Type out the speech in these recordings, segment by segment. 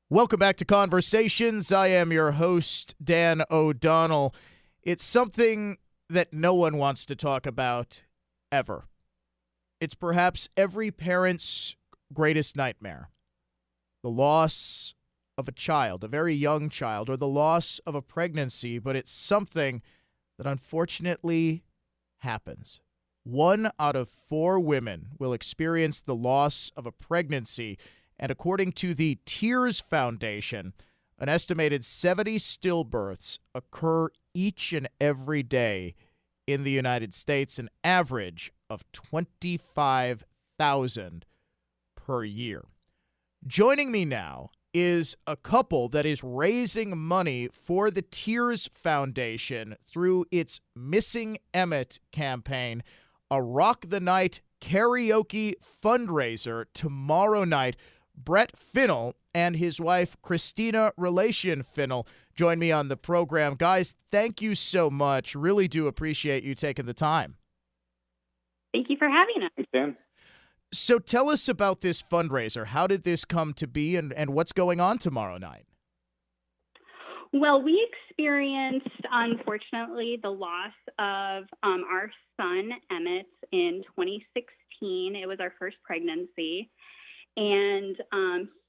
Welcome back to Conversations. I am your host, Dan O'Donnell. It's something that no one wants to talk about ever. It's perhaps every parent's greatest nightmare. The loss of a child, a very young child, or the loss of a pregnancy, but it's something that unfortunately happens. 1 out of 4 women will experience the loss of a pregnancy. And according to the Tears Foundation, an estimated 70 stillbirths occur each and every day in the United States, an average of 25,000 per year. Joining me now is a couple that is raising money for the Tears Foundation through its Missing Emmett campaign, a Rock the Night karaoke fundraiser tomorrow night. Brett Finnell and his wife, Christina Relacion Finnell, join me on the program. Guys, thank you so much. Really do appreciate you taking the time. Thank you for having us. Thanks, Dan. So tell us about this fundraiser. How did this come to be, and what's going on tomorrow night? Well, we experienced, unfortunately, the loss of our son, Emmett, in 2016. It was our first pregnancy. And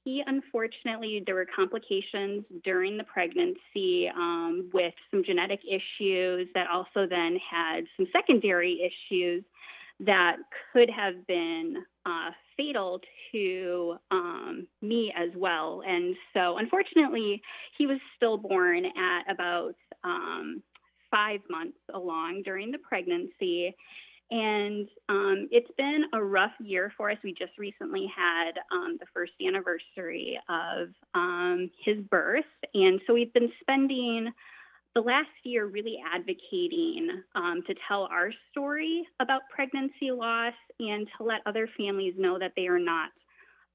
he, unfortunately, there were complications during the pregnancy with some genetic issues that also then had some secondary issues that could have been fatal to me as well. And so, unfortunately, he was stillborn at about 5 months along during the pregnancy. And it's been a rough year for us. We just recently had the first anniversary of his birth. And so we've been spending the last year really advocating to tell our story about pregnancy loss and to let other families know that they are not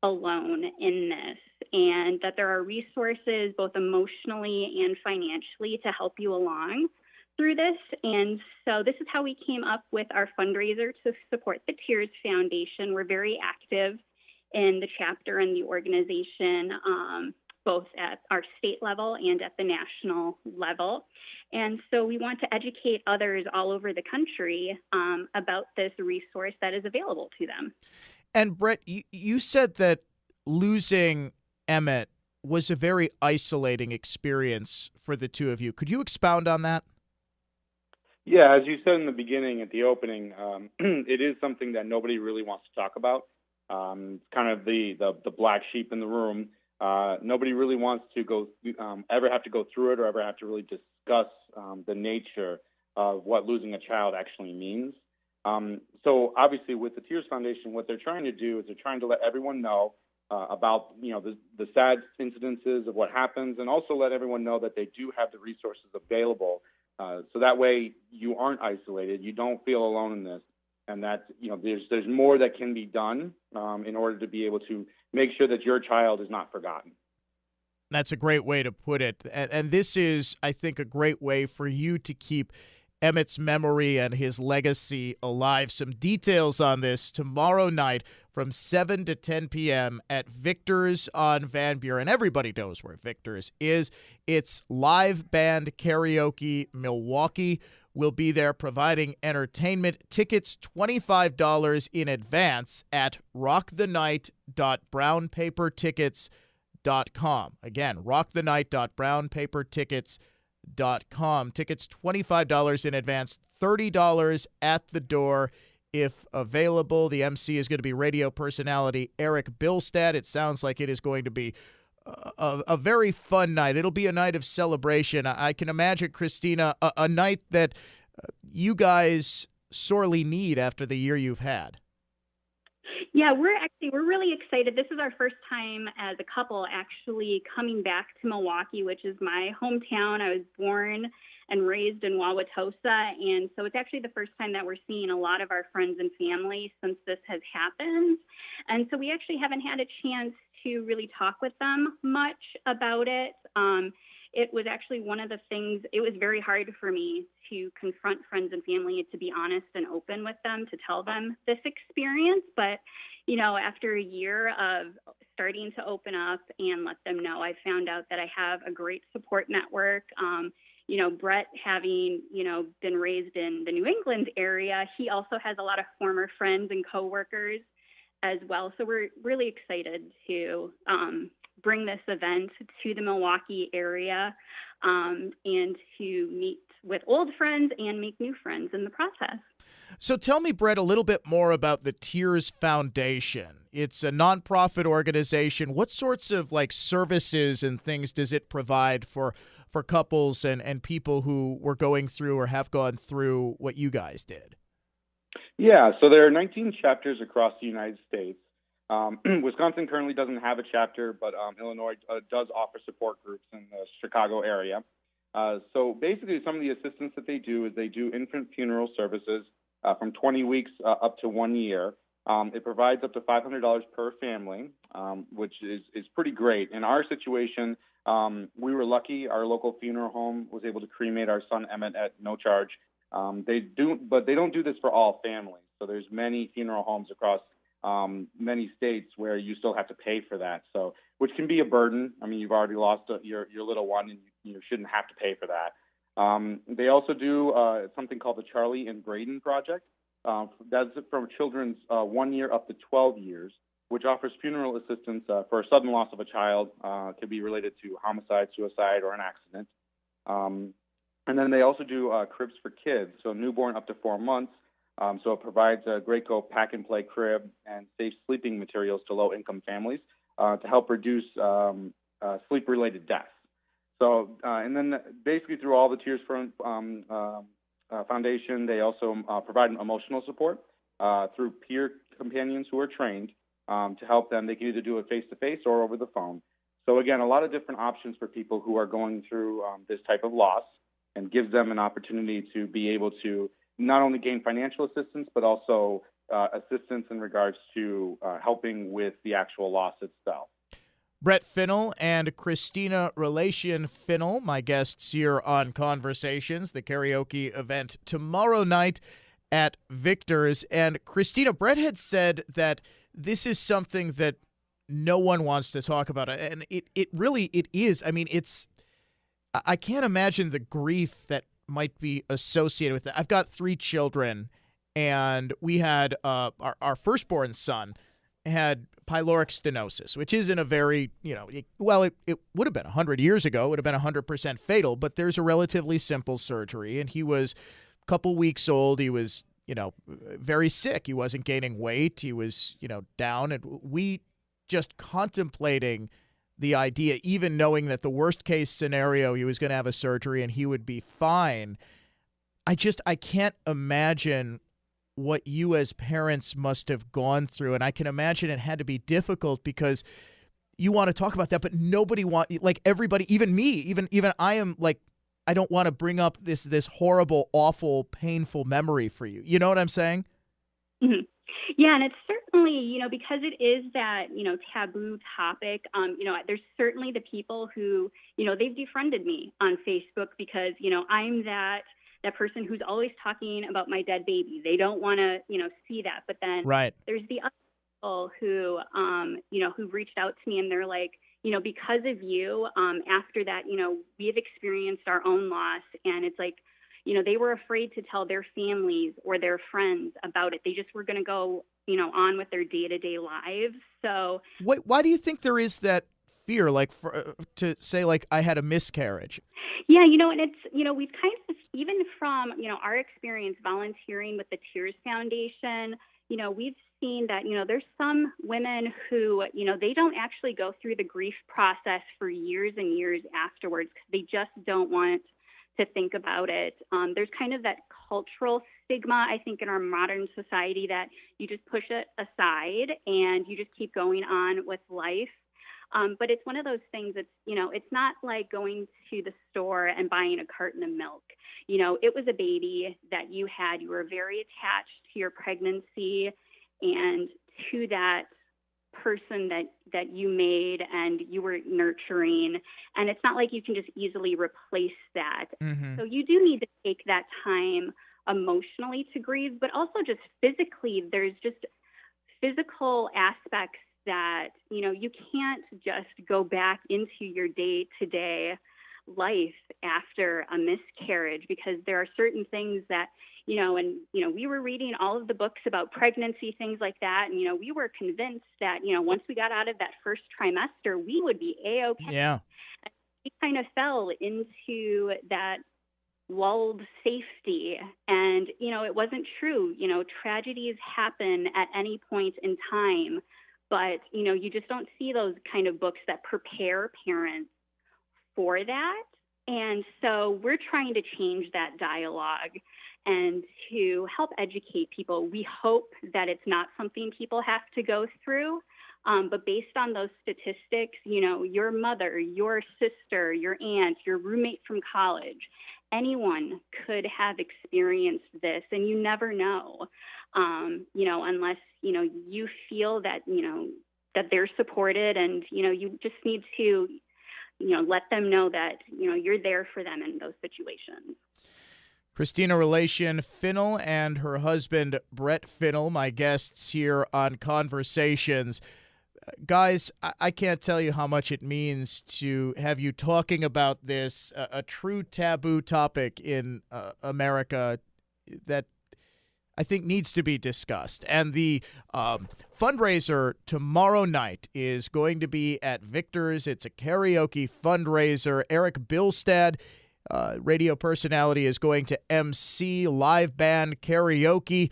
alone in this and that there are resources both emotionally and financially to help you along through this. And so this is how we came up with our fundraiser to support the Tears Foundation. We're very active in the chapter and the organization, both at our state level and at the national level. And so we want to educate others all over the country about this resource that is available to them. And Brett, you said that losing Emmett was a very isolating experience for the two of you. Could you expound on that? Yeah, as you said in the beginning, at the opening, it is something that nobody really wants to talk about. It's kind of the black sheep in the room. Nobody really wants to ever have to go through it or ever have to really discuss the nature of what losing a child actually means. So obviously, with the Tears Foundation, what they're trying to do is they're trying to let everyone know about the sad incidences of what happens, and also let everyone know that they do have the resources available. So that way you aren't isolated, you don't feel alone in this, and that there's more that can be done in order to be able to make sure that your child is not forgotten. That's a great way to put it. And this is, I think, a great way for you to keep Emmett's memory and his legacy alive. Some details on this tomorrow night from 7 to 10 p.m. at Victor's on Van Buren. Everybody knows where Victor's is. It's live band karaoke. Milwaukee will be there providing entertainment. Tickets $25 in advance at rockthe.night.brownpapertickets.com. Again, rockthe.night.brownpapertickets.com. Tickets $25 in advance, $30 at the door if available. The MC is going to be radio personality Eric Bilstad. It sounds like it is going to be a very fun night. It'll be a night of celebration. I can imagine, Christina, a night that you guys sorely need after the year you've had. Yeah, we're really excited. This is our first time as a couple actually coming back to Milwaukee, which is my hometown. I was born and raised in Wauwatosa, and so it's actually the first time that we're seeing a lot of our friends and family since this has happened. And so we actually haven't had a chance to really talk with them much about it. it was actually one of the things, it was very hard for me to confront friends and family, to be honest and open with them, to tell them this experience. But, after a year of starting to open up and let them know, I found out that I have a great support network. Brett, having, been raised in the New England area, he also has a lot of former friends and coworkers as well. So we're really excited to bring this event to the Milwaukee area and to meet with old friends and make new friends in the process. So tell me, Brett, a little bit more about the Tears Foundation. It's a nonprofit organization. What sorts of services and things does it provide for couples and people who were going through or have gone through what you guys did? Yeah, so there are 19 chapters across the United States. Wisconsin currently doesn't have a chapter, but Illinois does offer support groups in the Chicago area. So basically, some of the assistance that they do is they do infant funeral services from 20 weeks up to 1 year. It provides up to $500 per family, which is pretty great. In our situation, we were lucky. Our local funeral home was able to cremate our son Emmett at no charge. But they don't do this for all families. So there's many funeral homes across many states where you still have to pay for that. So, which can be a burden. I mean, you've already lost your little one, and you shouldn't have to pay for that. They also do something called the Charlie and Braden Project. That's from children's 1 year up to 12 years, which offers funeral assistance for a sudden loss of a child. Could be related to homicide, suicide, or an accident. And then they also do cribs for kids, so newborn up to 4 months. So it provides a Graco pack-and-play crib and safe sleeping materials to low-income families to help reduce sleep-related deaths. So, and then basically through all the Tears Foundation, they also provide emotional support through peer companions who are trained to help them. They can either do it face-to-face or over the phone. So again, a lot of different options for people who are going through this type of loss, and gives them an opportunity to be able to not only gain financial assistance, but also assistance in regards to helping with the actual loss itself. Brett Finnell and Christina Relacion Finnell, my guests here on Conversations, the karaoke event tomorrow night at Victor's. And Christina, Brett had said that this is something that no one wants to talk about. And it really is. I mean, I can't imagine the grief that might be associated with it. I've got 3 children, and we had our firstborn son had pyloric stenosis, which isn't a very, it would have been 100 years ago. It would have been 100% fatal, but there's a relatively simple surgery, and he was a couple weeks old. He was, very sick. He wasn't gaining weight. He was, down, and we just contemplating the idea, even knowing that the worst case scenario, he was going to have a surgery and he would be fine. I can't imagine what you as parents must have gone through. And I can imagine it had to be difficult because you want to talk about that, but nobody everybody, even me, even I am I don't want to bring up this horrible, awful, painful memory for you. You know what I'm saying? Mm-hmm. Yeah, and it's certainly, because it is that, taboo topic, there's certainly the people who, they've defriended me on Facebook because, I'm that person who's always talking about my dead baby. They don't want to, see that. But then there's the other people who, who reached out to me and they're like, because of you, after that, we have experienced our own loss. And it's like, they were afraid to tell their families or their friends about it. They just were going to go, on with their day-to-day lives. So why do you think there is that fear, to say, I had a miscarriage? Yeah, and it's, we've kind of, even from, our experience volunteering with the Tears Foundation, we've seen that, there's some women who, they don't actually go through the grief process for years and years afterwards because they just don't want to think about it. There's kind of that cultural stigma, I think, in our modern society that you just push it aside and you just keep going on with life. But it's one of those things that's, it's not like going to the store and buying a carton of milk. It was a baby that you had. You were very attached to your pregnancy and to that person that you made and you were nurturing, and it's not like you can just easily replace that. Mm-hmm. So you do need to take that time emotionally to grieve, but also just physically. There's just physical aspects that, you can't just go back into your day-to-day life after a miscarriage, because there are certain things that, we were reading all of the books about pregnancy, things like that. And, we were convinced that, once we got out of that first trimester, we would be A-okay. Yeah. And we kind of fell into that lulled safety. And, it wasn't true. Tragedies happen at any point in time, but, you just don't see those kind of books that prepare parents for that. And so we're trying to change that dialogue and to help educate people. We hope that it's not something people have to go through. But based on those statistics, your mother, your sister, your aunt, your roommate from college, anyone could have experienced this, and you never know, unless, you feel that, that they're supported, and, you just need to, let them know that, you're there for them in those situations. Christina Relacion Finnell and her husband, Brett Finnell, my guests here on Conversations. Guys, I can't tell you how much it means to have you talking about this, a true taboo topic in America that I think needs to be discussed. And the fundraiser tomorrow night is going to be at Victor's. It's a karaoke fundraiser. Eric Bilstad, radio personality, is going to MC live band karaoke.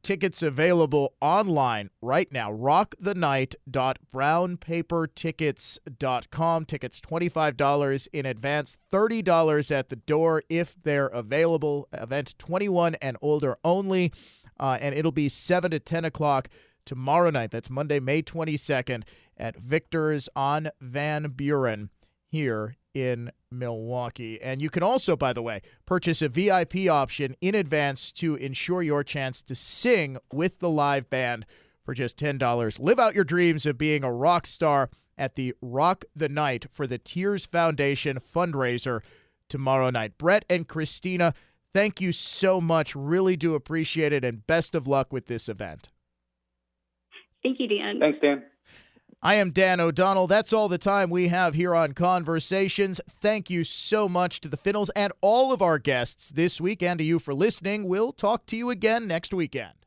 Tickets available online right now. rockthenight.brownpapertickets.com. Tickets $25 in advance, $30 at the door if they're available. Event 21 and older only. And it'll be 7 to 10 o'clock tomorrow night. That's Monday, May 22nd at Victor's on Van Buren here in Milwaukee. And you can also, by the way, purchase a VIP option in advance to ensure your chance to sing with the live band for just $10. Live out your dreams of being a rock star at the Rock the Night for the Tears Foundation fundraiser tomorrow night. Brett and Christina, thank you so much. Really do appreciate it, and best of luck with this event. Thank you, Dan. Thanks, Dan. I am Dan O'Donnell. That's all the time we have here on Conversations. Thank you so much to the Finnells and all of our guests this week, and to you for listening. We'll talk to you again next weekend.